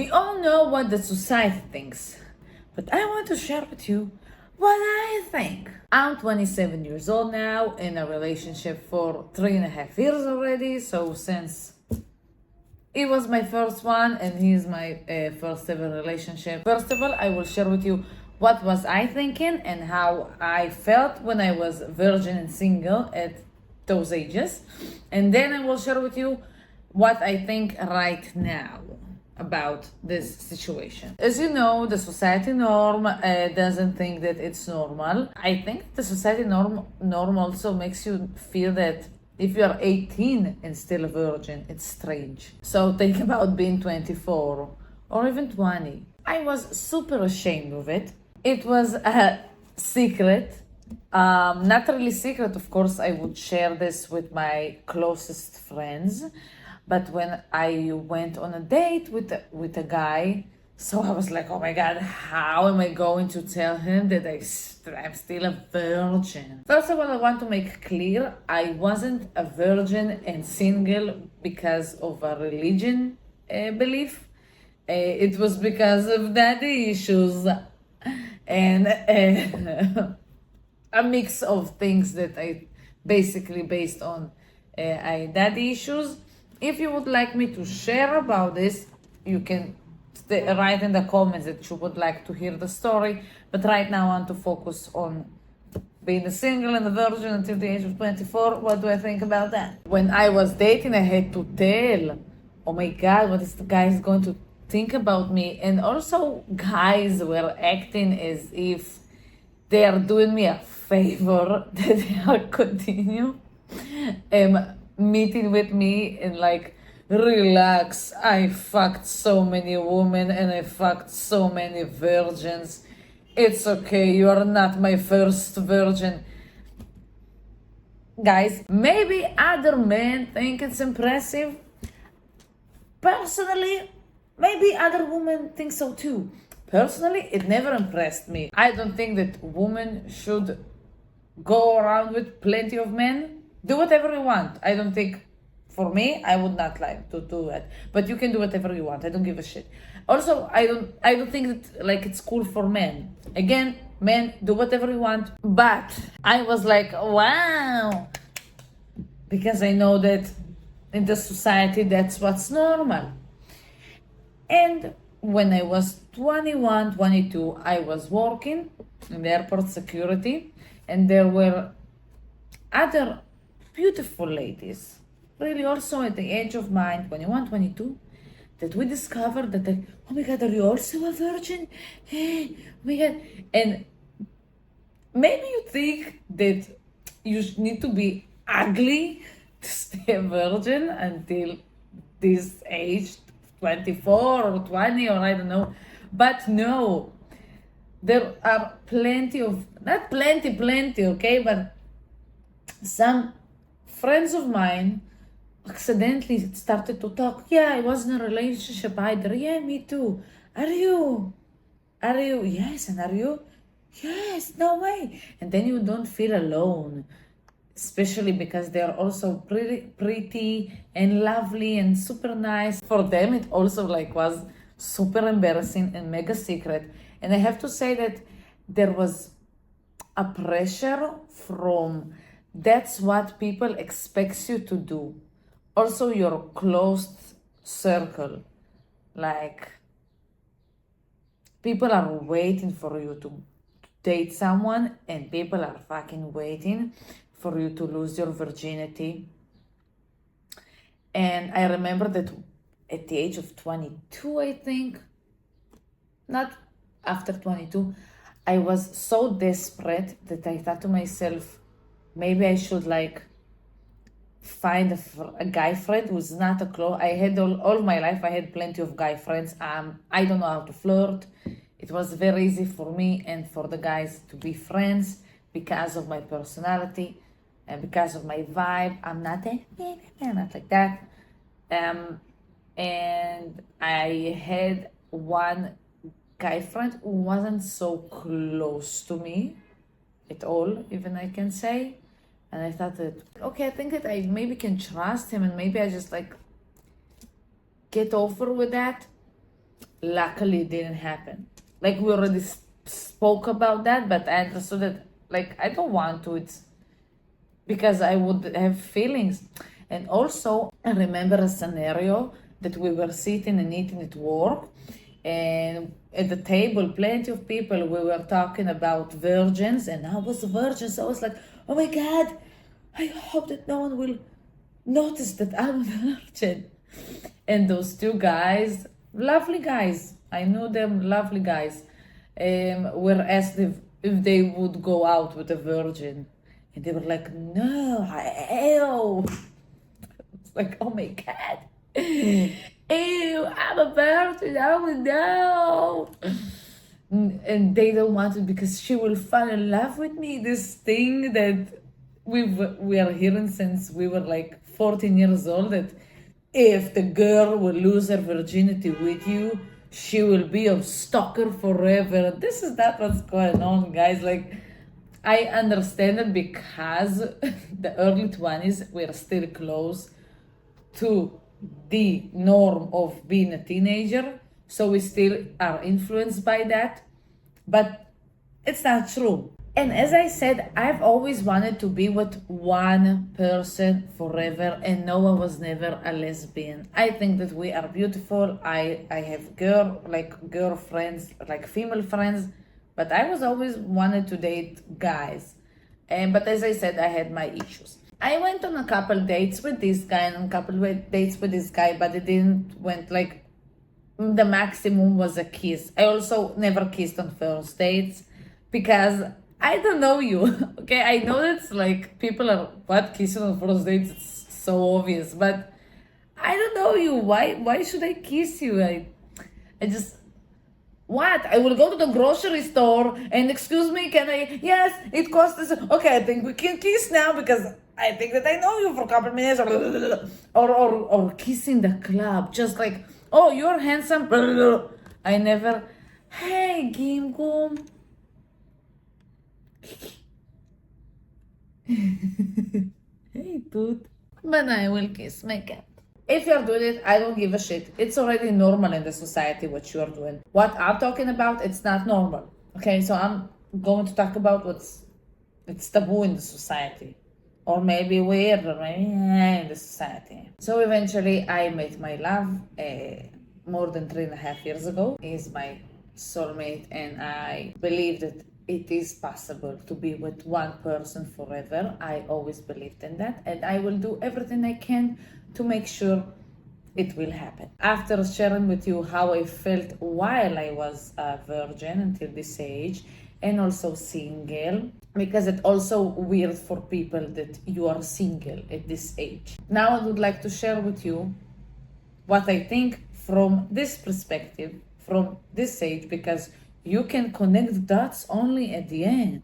We all know what the society thinks, but I want to share with you what I think. I'm 27 years old now, in a relationship for 3.5 years already, so since it was my first one and he's my first ever relationship. First of all, I will share with you what was I thinking and how I felt when I was virgin and single at those ages. And then I will share with you what I think right now about this situation. As you know, the society norm doesn't think that it's normal. I think the society norm also makes you feel that if you are 18 and still a virgin, it's strange. So think about being 24 or even 20. I was super ashamed of it. It was a secret. Not really secret, of course, I would share this with my closest friends. But when I went on a date with a guy, so I was like, oh my God, how am I going to tell him that I'm still a virgin? First of all, I want to make clear, I wasn't a virgin and single because of a religion belief. It was because of daddy issues and a mix of things that I basically based on daddy issues. If you would like me to share about this, you can write in the comments that you would like to hear the story. But right now I want to focus on being a single and a virgin until the age of 24. What do I think about that? When I was dating, I had to tell, oh my God, what is the guys going to think about me? And also guys were acting as if they are doing me a favor, that they are continue meeting with me and like, relax, I fucked so many women and I fucked so many virgins. It's okay, you are not my first virgin. Guys, maybe other men think it's impressive. Personally, maybe other women think so too. Personally, it never impressed me. I don't think that women should go around with plenty of men. Do whatever you want. I don't think, for me, I would not like to do that. But you can do whatever you want. I don't give a shit. Also, I don't think that like it's cool for men. Again, men, do whatever you want. But I was like, wow. Because I know that in the society, that's what's normal. And when I was 21, 22, I was working in the airport security, and there were other beautiful ladies, really also at the age of mine, 21, 22, that we discovered that, oh my God, are you also a virgin? Hey, oh my God. And maybe you think that you need to be ugly to stay a virgin until this age, 24 or 20 or I don't know. But no, there are plenty of, not plenty, okay, but some friends of mine accidentally started to talk. Yeah, I was in a relationship either. Yeah, me too. Are you? Yes, and are you? Yes, no way. And then you don't feel alone, especially because they are also pretty and lovely and super nice. For them, it also like was super embarrassing and mega secret. And I have to say that there was a pressure from that's what people expect you to do. Also, your closed circle, like people are waiting for you to date someone, and people are fucking waiting for you to lose your virginity. And I remember that at the age of 22, I think, not after 22, I was so desperate that I thought to myself, maybe I should like find a guy friend who's not a close. I had all my life, I had plenty of guy friends. I don't know how to flirt. It was very easy for me and for the guys to be friends because of my personality and because of my vibe. I'm not like that. And I had one guy friend who wasn't so close to me at all, even I can say. And I thought that, okay, I think that I maybe can trust him and maybe I just like get over with that. luckily it didn't happen. Like we already spoke about that, but I understood that like I don't want to. It's because I would have feelings. And also, I remember a scenario that we were sitting and eating at work, and at the table, plenty of people, we were talking about virgins, and I was a virgin, so I was like, oh my God, I hope that no one will notice that I'm a virgin. And those two guys, lovely guys, I knew them, lovely guys, were asked if they would go out with a virgin. And they were like, no, ew. It's like, oh my God. Ew, I'm a virgin, oh no. And they don't want it because she will fall in love with me. This thing that we are hearing since we were like 14 years old, that if the girl will lose her virginity with you, she will be a stalker forever. This is not what's going on, guys. Like, I understand it because the early 20s were still close to the norm of being a teenager, so we still are influenced by that, but it's not true. And as I said, I've always wanted to be with one person forever, and Noah was never a lesbian. I think that we are beautiful. I have girlfriends, like female friends, but I was always wanted to date guys. But as I said, I had my issues. I went on a couple dates with this guy and a couple dates with this guy, but it didn't went like the maximum was a kiss. I also never kissed on first dates because I don't know you. Okay, I know that's like people are what kissing on first dates. It's so obvious, but I don't know you. Why should I kiss you? I just what? I will go to the grocery store and excuse me, can I? Yes, it costs this. Okay, I think we can kiss now because I think that I know you for a couple minutes, or kiss in the club, just like, oh, you're handsome. I never. Hey, Gim Gum. Hey, dude. But I will kiss my cat. If you're doing it, I don't give a shit. It's already normal in the society what you're doing. What I'm talking about, it's not normal. Okay, so I'm going to talk about it's taboo in the society. Or maybe weird, or maybe in the society. So eventually I met my love more than 3.5 years ago. He's my soulmate, and I believe that it is possible to be with one person forever. I always believed in that, and I will do everything I can to make sure it will happen. After sharing with you how I felt while I was a virgin until this age, and also single, because it's also weird for people that you are single at this age. Now I would like to share with you what I think from this perspective, from this age, because you can connect the dots only at the end.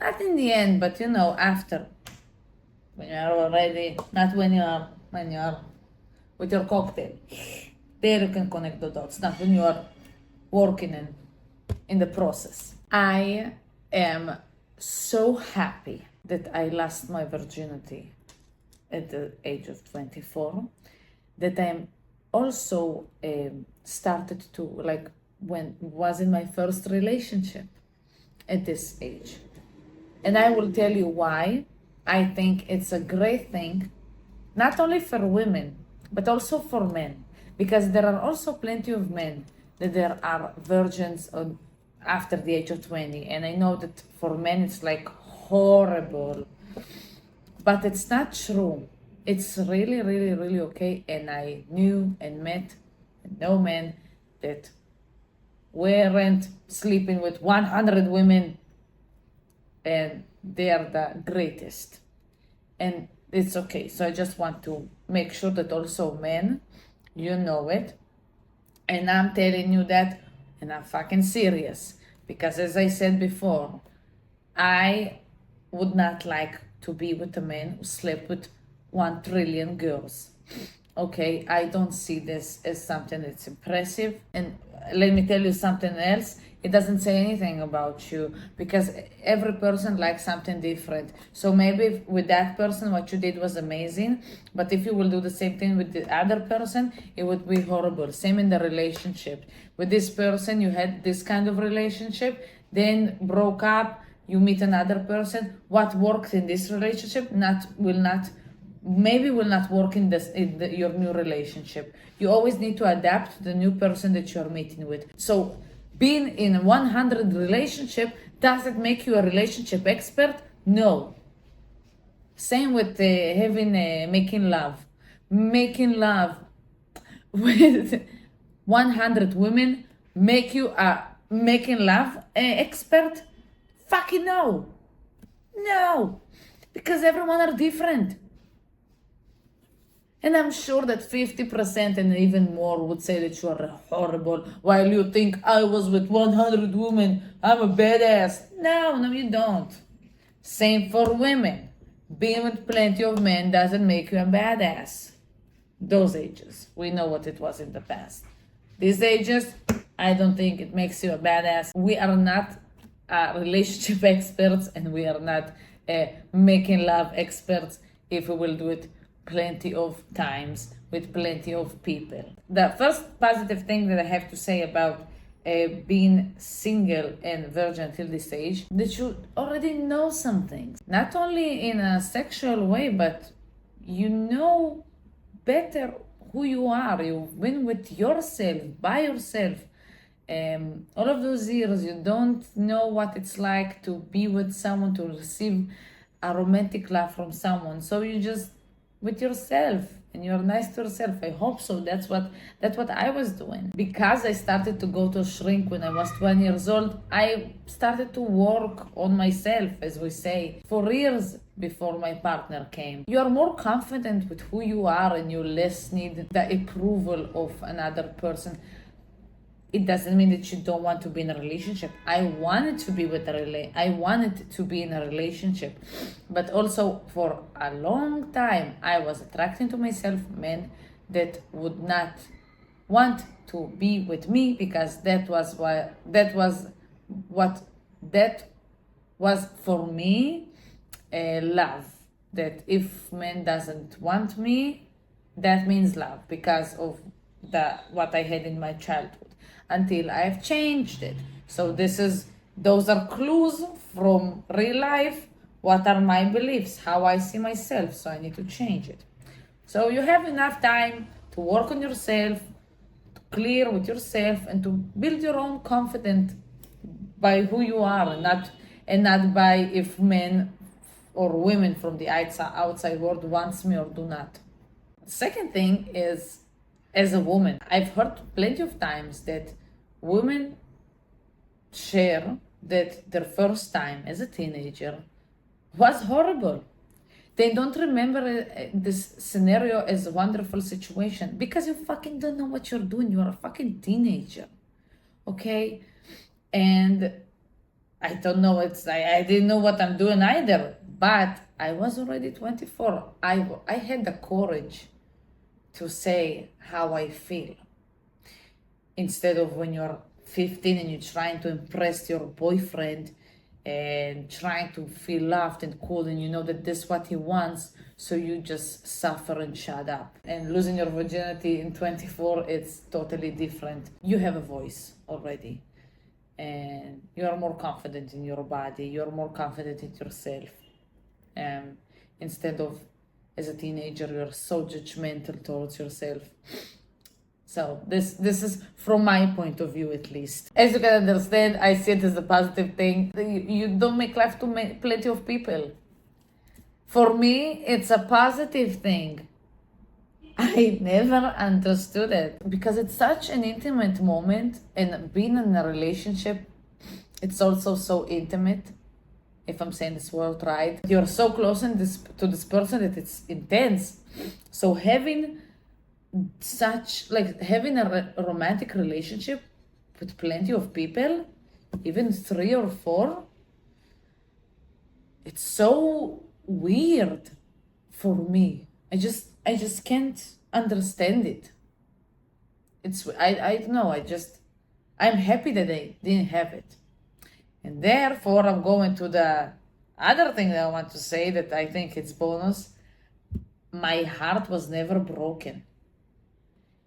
Not in the end, but after. When you are already, not when you are with your cocktail. There you can connect the dots, not when you are working in the process. I am so happy that I lost my virginity at the age of 24, that I'm also started to, like, when was in my first relationship at this age. And I will tell you why I think it's a great thing, not only for women, but also for men. Because there are also plenty of men that there are virgins after the age of 20. And I know that for men it's like horrible. But it's not true. It's really, really, really okay. And I knew and met and know men that weren't sleeping with 100 women, and they are the greatest. And it's okay. So I just want to make sure that also men, you know it. And I'm telling you that, and I'm fucking serious. Because as I said before, I would not like to be with a man who slept with 1 trillion girls. Okay, I don't see this as something that's impressive. And let me tell you something else. It doesn't say anything about you because every person likes something different. So maybe with that person, what you did was amazing. But if you will do the same thing with the other person, it would be horrible. Same in the relationship. With this person, you had this kind of relationship, then broke up, you meet another person. What worked in this relationship will not maybe will not work in your new relationship. You always need to adapt to the new person that you're meeting with. So being in a 100 relationship, does it make you a relationship expert? No. Same with making love with 100 women make you a making love expert? Fucking no, because everyone are different. And I'm sure that 50% and even more would say that you are horrible, while you think I was with 100 women, I'm a badass. No, you don't. Same for women. Being with plenty of men doesn't make you a badass. Those ages, we know what it was in the past. These ages, I don't think it makes you a badass. We are not relationship experts and we are not making love experts if we will do it plenty of times with plenty of people. The first positive thing that I have to say about being single and virgin till this age, that you already know some things, not only in a sexual way, but you know better who you are. You've been with yourself, by yourself. All of those years, you don't know what it's like to be with someone, to receive a romantic love from someone. So you just with yourself and you're nice to yourself. I hope so. That's what I was doing. Because I started to go to a shrink when I was 20 years old, I started to work on myself, as we say, for years before my partner came. You are more confident with who you are and you less need the approval of another person. It doesn't mean that you don't want to be in a relationship. I wanted to be in a relationship, but also for a long time I was attracting to myself men that would not want to be with me because that was for me love. That if man doesn't want me, that means love because of what I had in my childhood. Until I've changed it. So those are clues from real life. What are my beliefs? How I see myself. So I need to change it. So you have enough time to work on yourself, to clear with yourself, and to build your own confidence by who you are, and not by if men or women from the outside world wants me or do not. Second thing is, as a woman, I've heard plenty of times that women share that their first time as a teenager was horrible. They don't remember this scenario as a wonderful situation because you fucking don't know what you're doing. You're a fucking teenager, okay? And I don't know, I didn't know what I'm doing either, but I was already 24. I had the courage to say how I feel. Instead of when you're 15 and you're trying to impress your boyfriend and trying to feel loved and cool, and you know that this is what he wants, so you just suffer and shut up. And losing your virginity in 24, it's totally different. You have a voice already and you are more confident in your body, you're more confident in yourself. Instead of as a teenager, you're so judgmental towards yourself. So this is from my point of view, at least. As you can understand, I see it as a positive thing. You don't make life to plenty of people. For me, it's a positive thing. I never understood it because it's such an intimate moment, and being in a relationship, it's also so intimate. If I'm saying this word right, you're so close to this person that it's intense. So having a romantic relationship with plenty of people, even 3 or 4, it's so weird for me. I just can't understand it. I don't know, I'm happy that they didn't have it. And therefore, I'm going to the other thing that I want to say that I think it's bonus. My heart was never broken.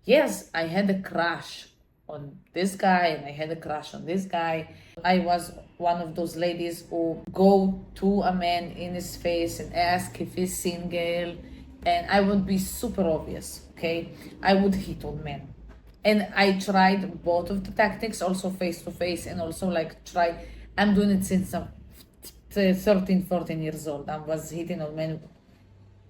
Yes, I had a crush on this guy and I had a crush on this guy. I was one of those ladies who go to a man in his face and ask if he's single, and I would be super obvious, okay? I would hit on men. And I tried both of the tactics, also face to face and also I'm doing it since I'm 13, 14 years old. I was hitting on men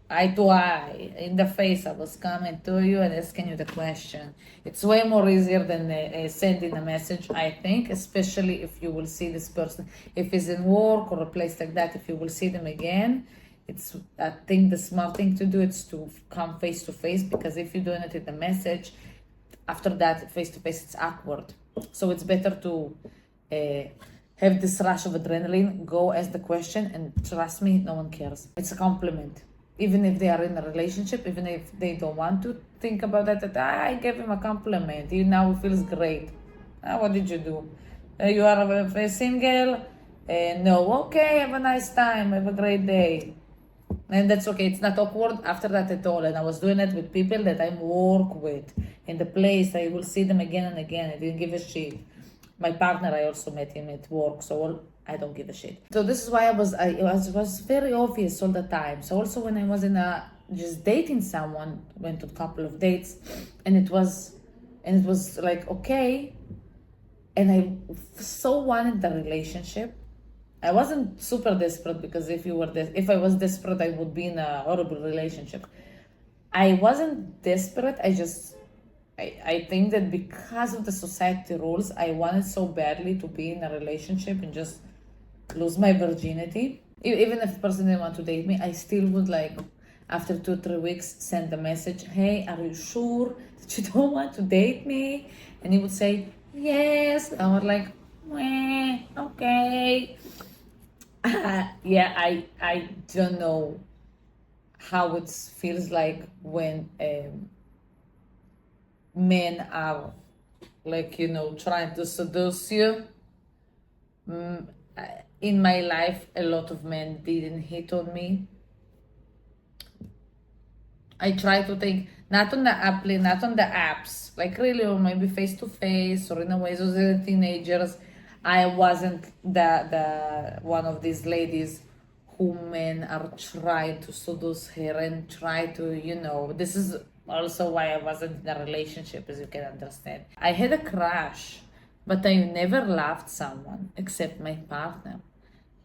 eye to eye, in the face. I was coming to you and asking you the question. It's way more easier than sending a message, I think, especially if you will see this person. If he's in work or a place like that, if you will see them again, I think the smart thing to do is to come face to face, because if you're doing it in the message, after that, face to face, it's awkward. So it's better to have this rush of adrenaline, go ask the question, and trust me, no one cares. It's a compliment. Even if they are in a relationship, even if they don't want to think about that I gave him a compliment, he now feels great. What did you do? You are single? No. Okay, have a nice time, have a great day. And that's okay, it's not awkward after that at all. And I was doing it with people that I work with in the place. I will see them again and again. I didn't give a shit. My partner, I also met him at work, so I don't give a shit. So this is why I was very obvious all the time. So also when I was just dating someone, went to a couple of dates, and it was like, okay, and I so wanted the relationship. I wasn't super desperate, because if I was desperate, I would be in a horrible relationship. I wasn't desperate. I think that because of the society rules, I wanted so badly to be in a relationship and just lose my virginity. Even if the person didn't want to date me, I still would, like, after 2-3 weeks, send a message, hey, are you sure that you don't want to date me? And he would say, yes. I was like, okay. Yeah, I don't know how it feels like when men are, like, trying to seduce you. In my life, a lot of men didn't hit on me. I try to think, not on the apps, like really, or maybe face to face, or in a way, those are the teenagers. I wasn't the one of these ladies who men are trying to seduce her and try to, this is also why I wasn't in a relationship, as you can understand. I had a crush, but I never loved someone except my partner.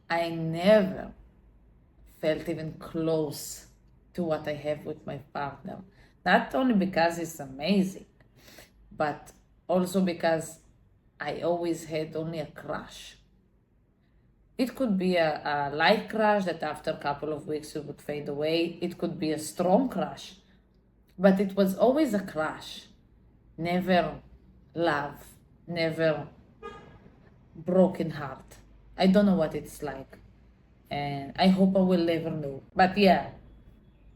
I never felt even close to what I have with my partner. Not only because it's amazing, but also because I always had only a crush. It could be a light crush that after a couple of weeks it would fade away. It could be a strong crush, but it was always a crush. Never love, never broken heart. I don't know what it's like, and I hope I will never know. But yeah,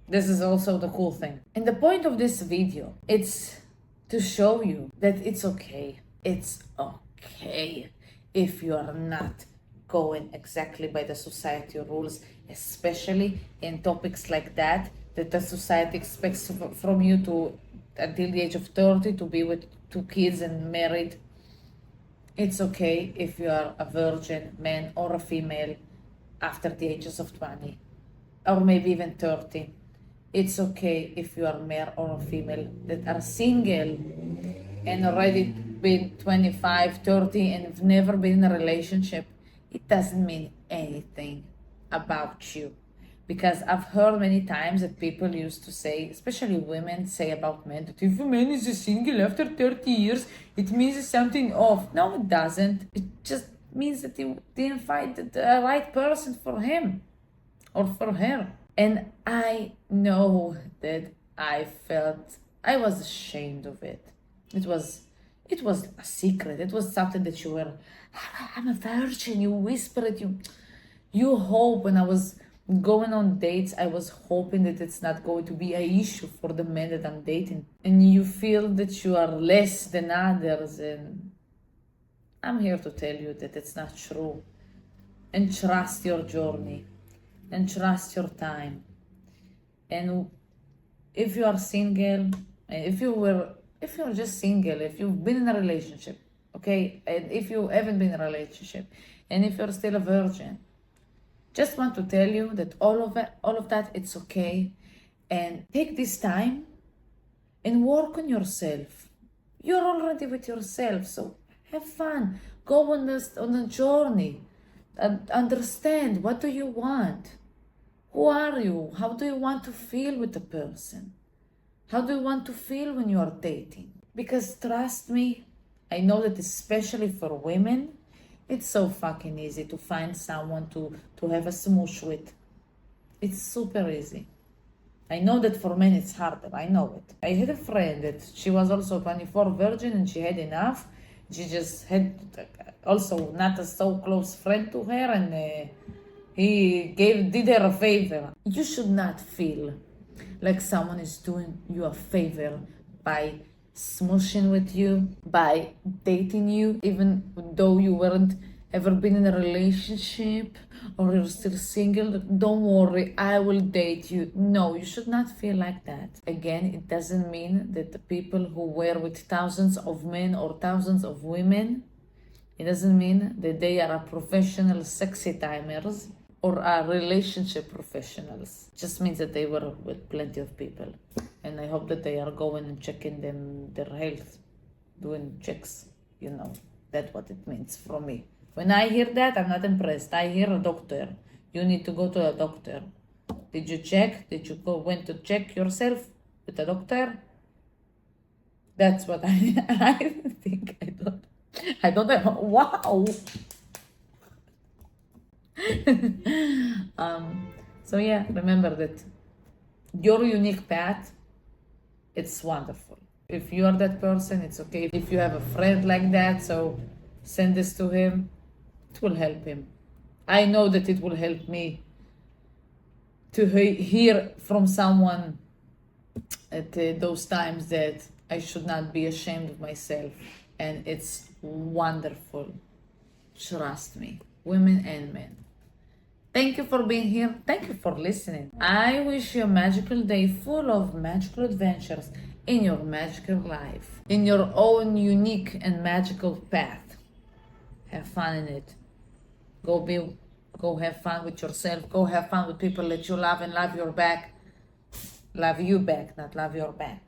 this is also the cool thing. And the point of this video, it's to show you that it's okay. It's okay if you are not going exactly by the society rules, especially in topics like that the society expects from you to, until the age of 30, to be with 2 kids and married. It's okay if you are a virgin man or a female after the ages of 20, or maybe even 30. It's okay if you are male or a female that are single and already been 25, 30 and have never been in a relationship. It doesn't mean anything about you. Because I've heard many times that people used to say, especially women say about men, that if a man is a single after 30 years, it means something off. No, it doesn't. It just means that he didn't find the right person for him or for her. And I know that I was ashamed of it. It was a secret. It was something that you were, I'm a virgin, you whisper it, you hope. When I was Going on dates, I was hoping that it's not going to be an issue for the men that I'm dating. And you feel that you are less than others, and I'm here to tell you that it's not true. And trust your journey, and trust your time. And if you are single, if you're just single, if you've been in a relationship, okay, and if you haven't been in a relationship, and if you're still a virgin, just want to tell you that all of that, it's okay. And take this time and work on yourself. You're already with yourself, so have fun. Go on a journey. And understand, what do you want? Who are you? How do you want to feel with the person? How do you want to feel when you are dating? Because trust me, I know that especially for women, it's so fucking easy to find someone to have a smoosh with. It's super easy. I know that for men it's harder, I know it. I had a friend that she was also 24 virgin and she had enough. She just had also not a so close friend to her, and he did her a favor. You should not feel like someone is doing you a favor by smooshing with you, by dating you, even though you weren't ever been in a relationship or you're still single. Don't worry, I will date you. No, you should not feel like that. Again, it doesn't mean that the people who were with thousands of men or thousands of women, it doesn't mean that they are a professional sexy timers or are relationship professionals. It just means that they were with plenty of people. And I hope that they are going and checking their health, doing checks. That's what it means from me. When I hear that, I'm not impressed. I hear a doctor. You need to go to a doctor. Did you check? Did you went to check yourself with a doctor? That's what I think. I don't know. Wow. So yeah, remember that your unique path, it's wonderful. If you are that person, it's okay. If you have a friend like that, so send this to him. It will help him. I know that it will help me to hear from someone at those times that I should not be ashamed of myself. And it's wonderful. Trust me, women and men. Thank you for being here. Thank you for listening. I wish you a magical day full of magical adventures in your magical life, in your own unique and magical path. Have fun in it. Go have fun with yourself. Go have fun with people that you love and love you back, not love your back.